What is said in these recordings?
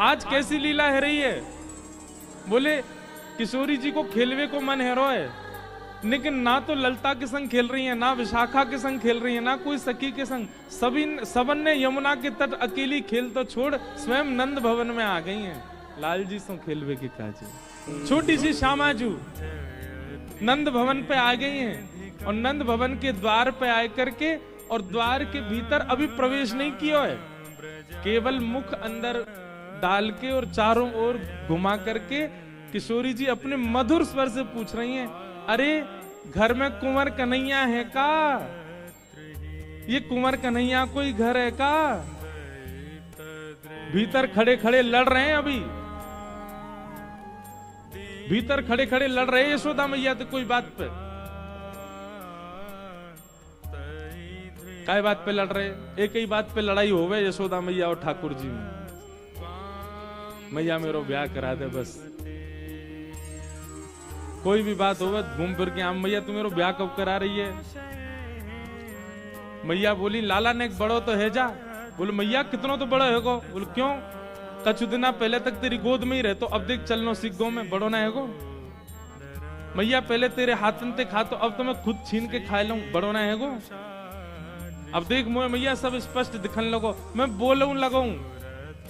आज कैसी लीला है रही है? बोले किशोरी जी को खेलवे को मन है रो है, लेकिन ना तो ललता के संग खेल रही है, ना विशाखा के संग खेल रही है, ना कोई सखी के संग। सबन ने यमुना के तट अकेली खेल तो छोड़ स्वयं नंद भवन में आ गई हैं। लाल जी सो खेलवे के काजे। छोटी सी श्यामाजू नंद भवन पे आ गई हैं और नंद भवन के द्वार पे आए करके, और द्वार के भीतर अभी प्रवेश नहीं किया है, केवल मुख अंदर डाल के और चारों ओर घुमा करके किशोरी जी अपने मधुर स्वर से पूछ रही हैं, अरे घर में कुंवर कन्हैया है का? ये कुंवर कन्हैया कोई घर है का? भीतर खड़े खड़े लड़ रहे हैं, अभी भीतर खड़े खड़े लड़ रहे हैं यशोदा मैया तो कोई बात पे। काय बात पे लड़ रहे? एक ही बात पे लड़ाई हो गई यशोदा मैया और ठाकुर जी में। मैया मेरो ब्याह करा दे बस, कोई भी बात होगा घूम फिर के आम, मैया तू मेरो ब्याह कब करा रही है? मैया बोली लाला ने एक बड़ो तो है जा। बोले मैया कितना तो बड़ा है गो? बोले क्यों? कछु दिना पहले तक तेरी गोद में ही रहे, तो अब देख चलनो सीख गो में बड़ो ना है गो। मैया पहले तेरे हाथन ते खा, तो अब तो मैं खुद छीन के खा लूं, बड़ो ना है गो। अब देख मोए मैया सब स्पष्ट दिखन लगो, मैं बोलूं लगाऊं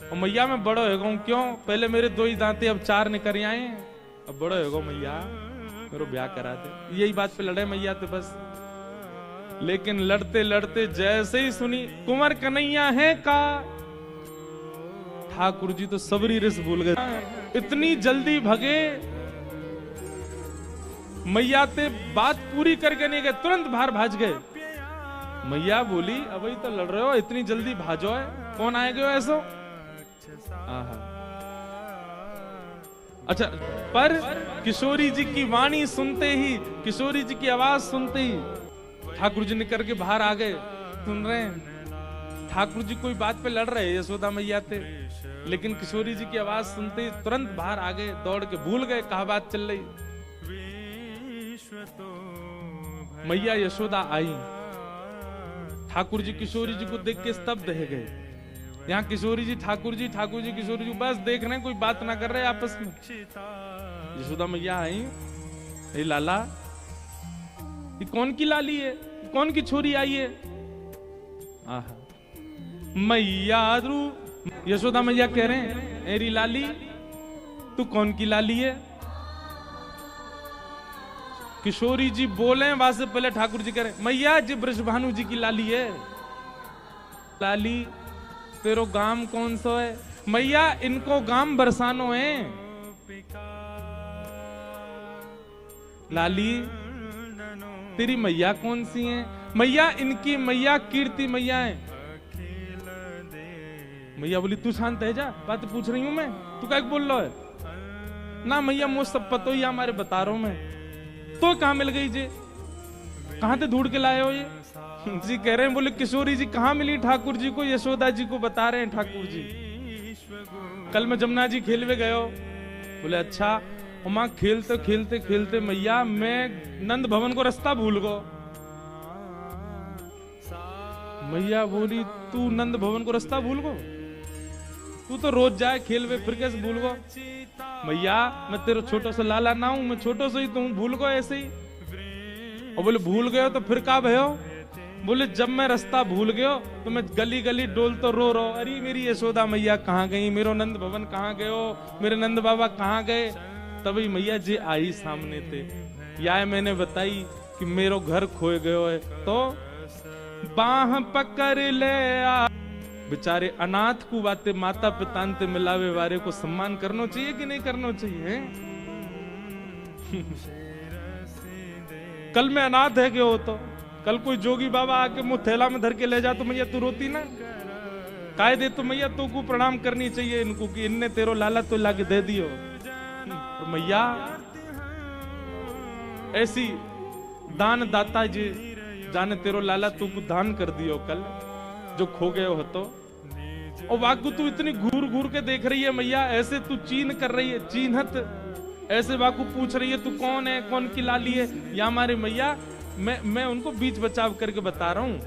और मैया मैं बड़ो है गो। क्यों? पहले मेरे 2 ही दांते अब 4 निकल आए, अब बड़ो है गो मैया मेरे ब्याह करा दे। यही बात पे लड़े मैया तो बस। लेकिन लड़ते लड़ते जैसे ही सुनी कुंवर कन्हैया है का, ठाकुर जी तो सबरी रिस भूल गए, इतनी जल्दी भगे। मैया ते बात पूरी करके नहीं गए, तुरंत बाहर भाज गए। मैया बोली अभी तो लड़ रहे हो, इतनी जल्दी भाजो है, कौन आएगा ऐसो? अच्छा, पर किशोरी जी की वाणी सुनते ही, किशोरी जी की आवाज सुनते ही ठाकुर जी निकल के बाहर आ गए। सुन रहे हैं ठाकुर जी कोई बात पे लड़ रहे हैं यशोदा मैया थे, लेकिन किशोरी जी की आवाज सुनते ही तुरंत बाहर आ गए, दौड़ के भूल गए कहा बात चल रही। मैया यशोदा आई, ठाकुर जी किशोरी जी को देख के स्तब्ध रह गए। यहाँ किशोरी जी ठाकुर जी किशोरी जी बस देख रहे हैं, कोई बात ना कर रहे आपस में। यशोदा मैया आई, ए लाला ये कौन की लाली है, कौन की छोरी आई है? आहा मैया यशोदा मैया कह रहे हैं एरी लाली तू कौन की लाली है? किशोरी जी बोले वहां से पहले ठाकुर जी कह रहे मैया जी वृषभानु जी की लाली है। लाली तेरो गाम कौन सा है? मैया इनको गाम बरसानो है। लाली तेरी मैया कौन सी है? मैया इनकी मैया कीर्ति मैया है। मैया बोली तू शांत है जा, बात पूछ रही हूं मैं, तू क्या बोल रहा है? ना मैया मुझे सब पता ही हमारे बता रहा हूं मैं। तो कहां मिल गई जी? कहां से ढूंढ के लाए हो ये? जी कह रहे हैं, बोले किशोरी जी कहां मिली ठाकुर जी को? यशोदा जी को बता रहे हैं ठाकुर जी, कल मैं जमुना जी खेलवे गयो। बोले अच्छा, मां खेलते खेलते खेलते मैया मैं नंद भवन को रास्ता भूल गो। मैया बोली तू नंद भवन को रास्ता भूल गो? तू तो रोज जाए खेलवे, फिर कैसे भूल गो? मैया मैं तेरा छोटा सा लाला ना हूं, मैं छोटो से ही तू भूल गो ऐसे ही। और बोले भूल गयो तो फिर का भयो? बोले जब मैं रास्ता भूल गयो तो मैं गली गली डोल तो रो रो, अरे मेरी यशोदा मैया कहाँ गई, मेरो नंद भवन कहाँ गयो, मेरे नंद बाबा कहाँ गए? तभी मैया जी आई सामने थे, या मैंने बताई कि मेरो घर खोए गयो है, तो बाह पकड़ ले आ। बेचारे अनाथ को बातें माता पिता ते मिलावे वारे को सम्मान करना चाहिए कि नहीं करना चाहिए? कल मैं अनाथ है क्यों? तो कल कोई जोगी बाबा आके मुंह थैला में धर के ले जा तो मैया तू रोती ना? काय दे तो मैया तू को प्रणाम करनी चाहिए इनको कि इनने तेरो लाला तो लाके दे दियो। तो मैया ऐसी दान दाता जी जाने तेरो लाला तू को दान कर दियो कल जो खो गए हो। तो और वाकु तू इतनी घूर घूर के देख रही है मैया, ऐसे तू चीन कर रही है, चीनहत ऐसे वाकु पूछ रही है तू कौन है, कौन की लाली है? या हमारे मैया मैं उनको बीच बचाव करके बता रहा हूं।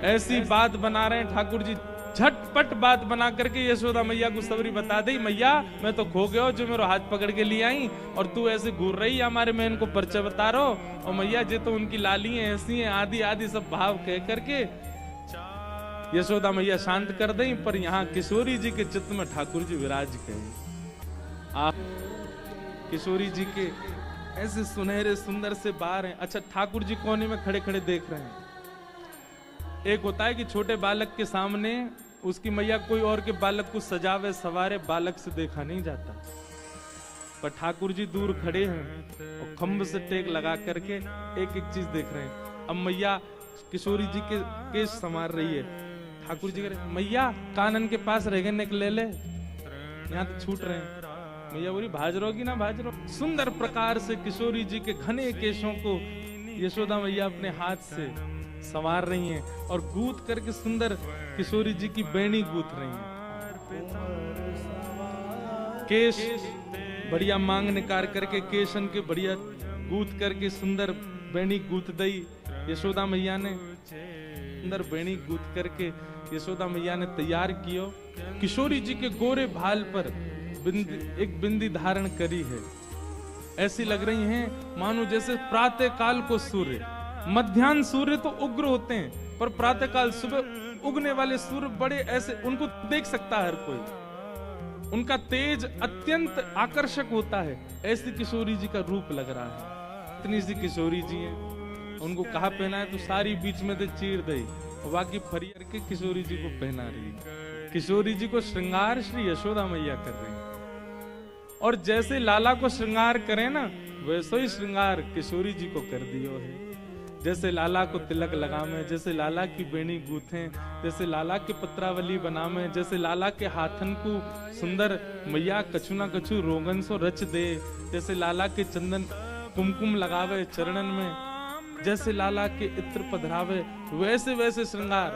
ऐसी बात बना रहे हैं ठाकुर जी, झटपट बात बना करके यशोदा मैया को सबरी बता दी, मैया मैं तो खो गया जो मेरे हाथ पकड़ के ले आई और तू ऐसे घूर रही है हमारे में इनको परिचय बता रहा हो, और मैया जे तो उनकी लाली है ऐसी है, आदि आदि सब भाव कह करके यशोदा मैया शांत कर दें। पर यहाँ किशोरी जी के चित्त में ठाकुर जी विराज गए। आप किशोरी जी के ऐसे सुनहरे सुंदर से बार हैं। अच्छा, ठाकुर जी कोने में खड़े खड़े देख रहे हैं। एक होता है कि छोटे बालक के सामने उसकी मैया कोई और के बालक को सजावे सवारे, बालक से देखा नहीं जाता, पर ठाकुर जी दूर खड़े हैं और खम्भ से टेक लगा करके एक एक चीज देख रहे हैं। अब मैया किशोरी जी के केस संवार रही है। ठाकुर जी कह रहे मैया कानन के पास रह गए ले ले, यहाँ तो छूट रहे हैं। मैया बोली भाज रहोगी ना भाज रहो। सुंदर प्रकार से किशोरी जी के घने केशों को यशोदा मैया अपने हाथ से संवार रही हैं और गूंथ करके सुंदर किशोरी जी की बेणी गूंथ रही हैं। केश बढ़िया मांग निकाल करके केशन के बढ़िया गूंथ करके सुंदर बेणी गूंथ दई यशोदा मैया ने। सुंदर बेणी गूंथ करके यशोदा मैया ने तैयार कियो। किशोरी जी के गोरे भाल पर एक बिंदी धारण करी है। ऐसी लग रही हैं मानो जैसे प्रातः काल को सूर्य, मध्याह्न सूर्य तो उग्र होते हैं पर प्रातः काल सुबह उगने वाले सूर्य बड़े ऐसे उनको देख सकता है हर कोई, उनका तेज अत्यंत आकर्षक होता है। ऐसी किशोरी जी का रूप लग रहा है। इतनी सी किशोरी जी है, उनको कहा पहना है तो सारी बीच में से चीर दे, बाकी फरियर के किशोरी जी को पहना रही है। किशोरी जी को श्रृंगार श्री यशोदा मैया कर रही है। और जैसे लाला को श्रृंगार करें ना वैसे ही श्रृंगार किशोरी जी को कर दियो है। जैसे लाला को तिलक लगावे, जैसे लाला की बेणी गूंथे, जैसे लाला के पत्रावली बनावे, जैसे लाला के हाथन को सुंदर मैया कछु ना कछु रोगन सो रच दे, जैसे लाला के चंदन कुमकुम लगावे चरणन में, जैसे लाला के इत्र पधरावे, वैसे वैसे श्रृंगार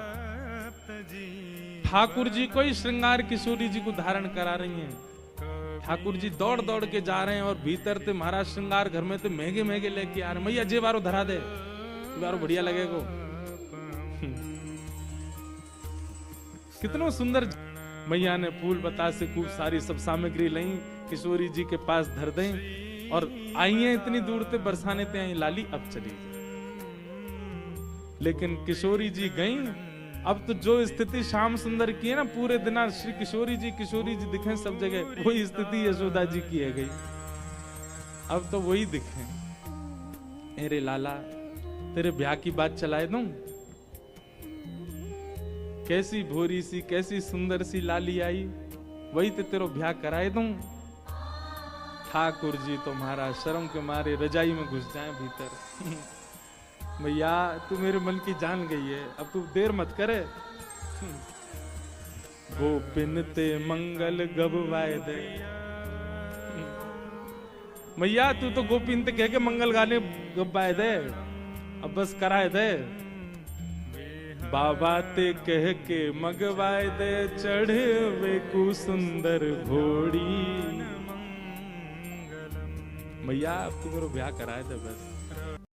ठाकुर जी को ही श्रृंगार किशोरी जी को धारण करा रही हैं। ठाकुर जी दौड़ दौड़ के जा रहे हैं और भीतर ते महाराज श्रृंगार घर में तो महंगे महंगे लेके आ रहे। मैया जे बारो धरा दे, बारो बढ़िया लगेगा। कितनों सुंदर मैया ने फूल बतासे खूब सारी सब सामग्री लाई, किशोरी जी के पास धर दें और आई हैं इतनी दूर से बरसाने ते आई लाली अब चली जाए। लेकिन किशोरी जी गई। अब तो जो स्थिति श्याम सुंदर की है ना, पूरे दिन श्री किशोरी जी दिखे सब जगह, वही स्थिति यशोदा जी की है गई। अब तो वही दिखे। अरे लाला तेरे ब्याह की बात चलाए दूं, कैसी भोरी सी कैसी सुंदर सी लाली आई, वही तो तेरो ब्याह कराए दूं। ठाकुर जी तो महाराज शर्म के मारे रजाई में घुस जाए भीतर। भैया तू मेरे मन की जान गई है, अब तू देर मत करे। गोपिन ते मंगल गबवाए दे। भैया तू तो गोपिन ते कह के मंगल गाने गबाए दे, अब बस कराए दे। बाबा ते कह के मगवाए दे, चढ़े वे को सुंदर घोड़ी। भैया अब तू मेरा ब्याह कराए दे बस।